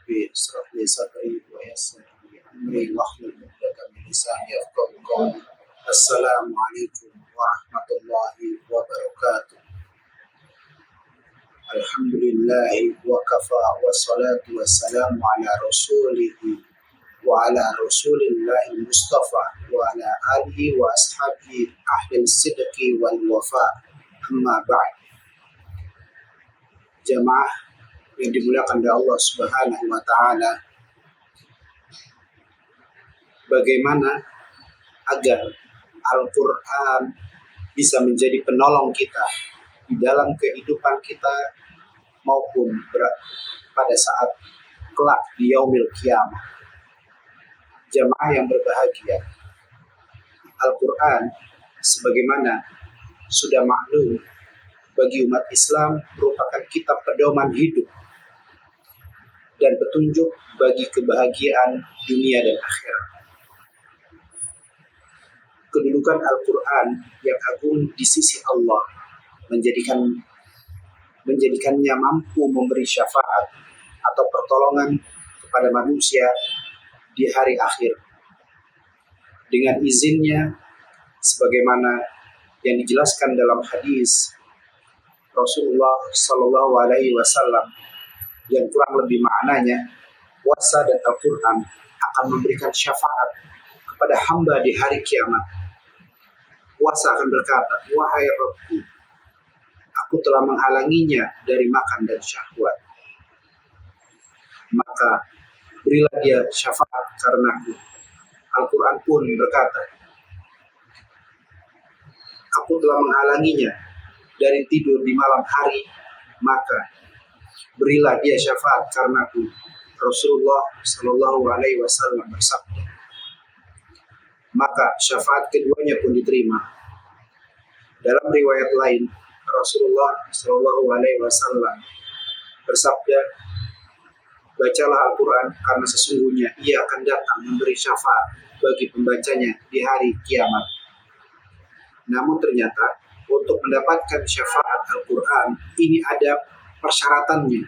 ربي اشرح لي صدري ويسر لي أمري واحلل عقدة من لساني يفقهوا قولي. السلام عليكم ورحمة الله وبركاته. الحمد لله وكفى والصلاة والسلام على رسوله وعلى رسول الله المصطفى وعلى آله وأصحابه أهل الصدق والوفاء. أما بعد. Jamaah yang dimuliakan oleh Allah Subhanahu wa taala, bagaimana agar Al-Qur'an bisa menjadi penolong kita di dalam kehidupan kita maupun pada saat kelak di yaumil qiyamah. Jamaah yang berbahagia, Al-Qur'an sebagaimana sudah maklum bagi umat Islam merupakan kitab pedoman hidup dan petunjuk bagi kebahagiaan dunia dan akhirat. Kedudukan Al-Quran yang agung di sisi Allah menjadikannya mampu memberi syafaat atau pertolongan kepada manusia di hari akhir. Dengan izinnya, sebagaimana yang dijelaskan dalam hadis Rasulullah Sallallahu Alaihi Wasallam yang kurang lebih maknanya, puasa dan Al-Quran akan memberikan syafaat kepada hamba di hari kiamat. Puasa akan berkata, wahai Rabbi, aku telah menghalanginya dari makan dan syahwat, maka berilah dia syafaat karenaku. Al-Quran pun berkata, aku telah menghalanginya dari tidur di malam hari, maka berilah dia syafaat karenaku. Rasulullah Sallallahu Alaihi Wasallam bersabda. Maka syafaat keduanya pun diterima. Dalam riwayat lain, Rasulullah Sallallahu Alaihi Wasallam bersabda, bacalah Al-Quran karena sesungguhnya ia akan datang memberi syafaat bagi pembacanya di hari kiamat. Namun ternyata untuk mendapatkan syafaat Al-Quran ini ada persyaratannya,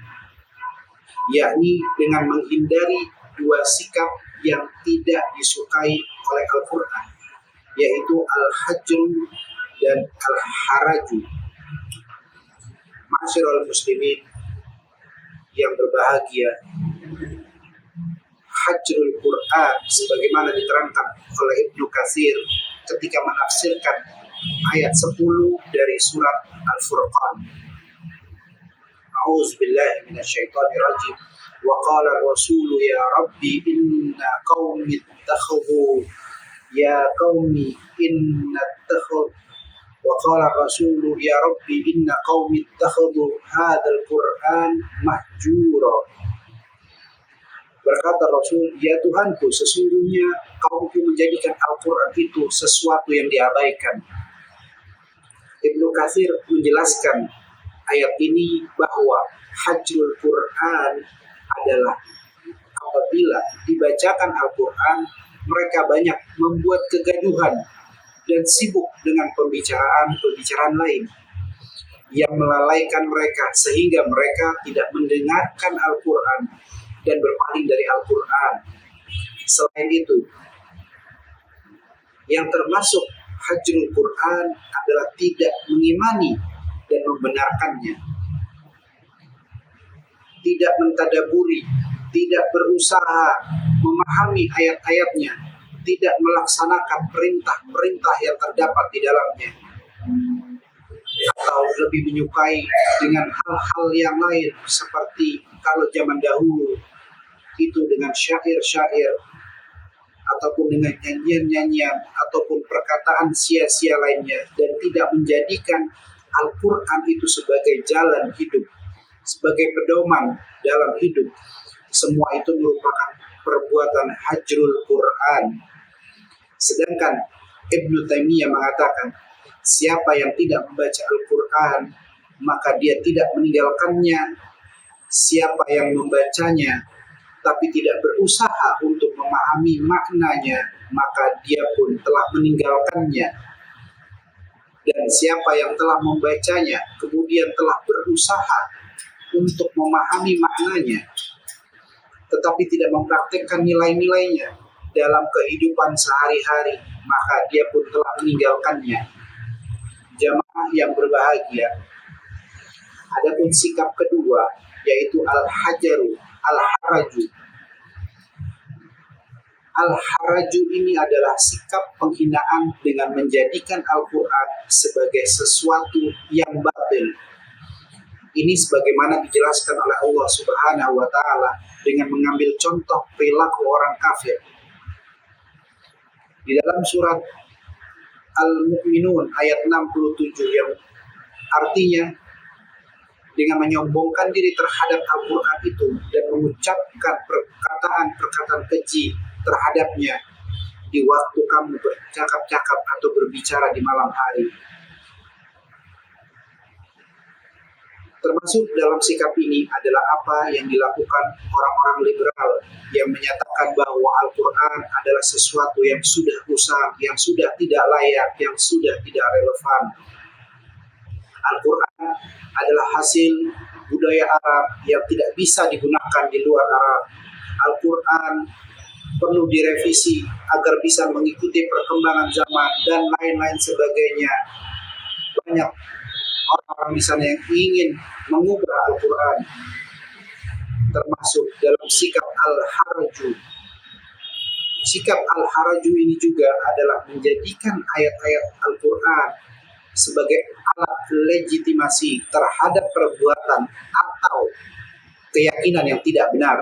yakni dengan menghindari dua sikap yang tidak disukai oleh Al-Quran, yaitu al-hajru dan al-haraju. Ma'asyiral muslimin yang berbahagia, hajrul Quran sebagaimana diterangkan oleh Ibnu Katsir ketika menafsirkan ayat 10 dari surat Al-Furqan. A'udzu billahi minasyaitonir rajim. Wa qala ar-rasulu ya rabbi inna qaumi ittakhadhu wa qala ar-rasulu ya rabbi inna qaumi ittakhadhu hadzal qur'an mahjura. Berkata Rasul, ya Tuhanku, sesungguhnya kaumku menjadikan Al-Quran itu sesuatu yang diabaikan. Ibnu Katsir menjelaskan ayat ini bahwa hajrul Quran adalah apabila dibacakan Al-Quran, mereka banyak membuat kegaduhan dan sibuk dengan pembicaraan lain yang melalaikan mereka sehingga mereka tidak mendengarkan Al-Quran dan berpaling dari Al-Quran. Selain itu, yang termasuk hajrul Quran adalah tidak mengimani dan membenarkannya, tidak mentadaburi, tidak berusaha memahami ayat-ayatnya, tidak melaksanakan perintah-perintah yang terdapat di dalamnya, atau lebih menyukai dengan hal-hal yang lain seperti kalau zaman dahulu itu dengan syair-syair ataupun dengan nyanyian-nyanyian ataupun perkataan sia-sia lainnya, dan tidak menjadikan Al-Quran itu sebagai jalan hidup, sebagai pedoman dalam hidup. Semua itu merupakan perbuatan hajrul Quran. Sedangkan Ibnu Taimiyah mengatakan, siapa yang tidak membaca Al-Quran maka dia tidak meninggalkannya. Siapa yang membacanya tapi tidak berusaha untuk memahami maknanya, maka dia pun telah meninggalkannya. Dan siapa yang telah membacanya kemudian telah berusaha untuk memahami maknanya, tetapi tidak mempraktekkan nilai-nilainya dalam kehidupan sehari-hari, maka dia pun telah meninggalkannya. Jamaah yang berbahagia, adapun sikap kedua yaitu al-hajaru, al-haraju. Al-haraju ini adalah sikap penghinaan dengan menjadikan Al-Quran sebagai sesuatu yang batil. Ini sebagaimana dijelaskan oleh Allah Subhanahu wa Ta'ala dengan mengambil contoh perilaku orang kafir. Di dalam surat Al-Mu'minun ayat 67 yang artinya dengan menyombongkan diri terhadap Al-Quran itu dan mengucapkan perkataan-perkataan keji terhadapnya di waktu kamu bercakap-cakap atau berbicara di malam hari. Termasuk dalam sikap ini adalah apa yang dilakukan orang-orang liberal yang menyatakan bahwa Al-Quran adalah sesuatu yang sudah usang, yang sudah tidak layak, yang sudah tidak relevan. Al-Quran adalah hasil budaya Arab yang tidak bisa digunakan di luar Arab. Al-Quran perlu direvisi agar bisa mengikuti perkembangan zaman dan lain-lain sebagainya. Banyak orang-orang di sana yang ingin mengubah Al-Quran, termasuk dalam sikap al-haraju. Sikap al-haraju ini juga adalah menjadikan ayat-ayat Al-Quran sebagai alat legitimasi terhadap perbuatan atau keyakinan yang tidak benar,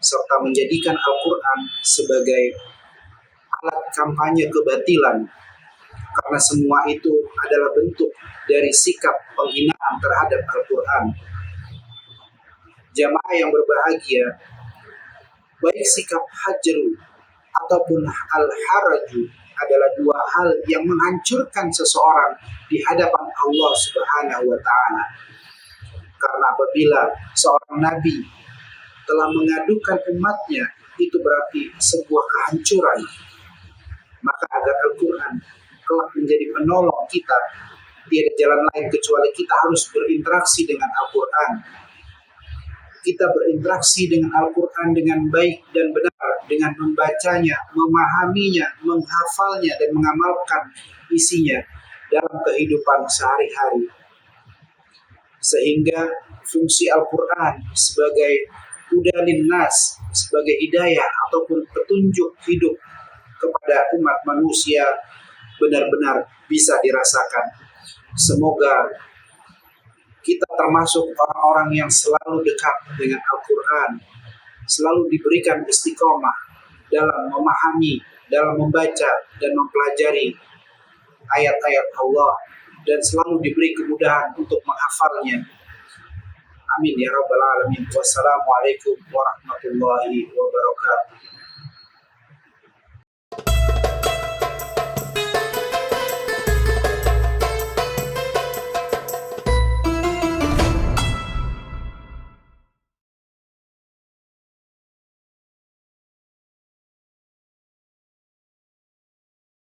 serta menjadikan Al-Quran sebagai alat kampanye kebatilan, karena semua itu adalah bentuk dari sikap penghinaan terhadap Al-Quran. Jamaah yang berbahagia, baik sikap hajru ataupun al-haraju adalah dua hal yang menghancurkan seseorang di hadapan Allah Subhanahu wa Ta'ala. Karena apabila seorang nabi telah mengadukan umatnya, itu berarti sebuah kehancuran. Maka agar Al-Quran kelak menjadi penolong kita, tiada jalan lain kecuali kita harus berinteraksi dengan Al-Quran. Kita berinteraksi dengan Al-Quran dengan baik dan benar, dengan membacanya, memahaminya, menghafalnya, dan mengamalkan isinya dalam kehidupan sehari-hari. Sehingga fungsi Al-Quran sebagai hudalin nas, sebagai hidayah ataupun petunjuk hidup kepada umat manusia benar-benar bisa dirasakan. Semoga kita termasuk orang-orang yang selalu dekat dengan Al-Quran, selalu diberikan istiqomah dalam memahami, dalam membaca dan mempelajari ayat-ayat Allah, dan selalu diberi kemudahan untuk menghafalnya. Amin ya rabbal alamin. Wassalamualaikum warahmatullahi wabarakatuh.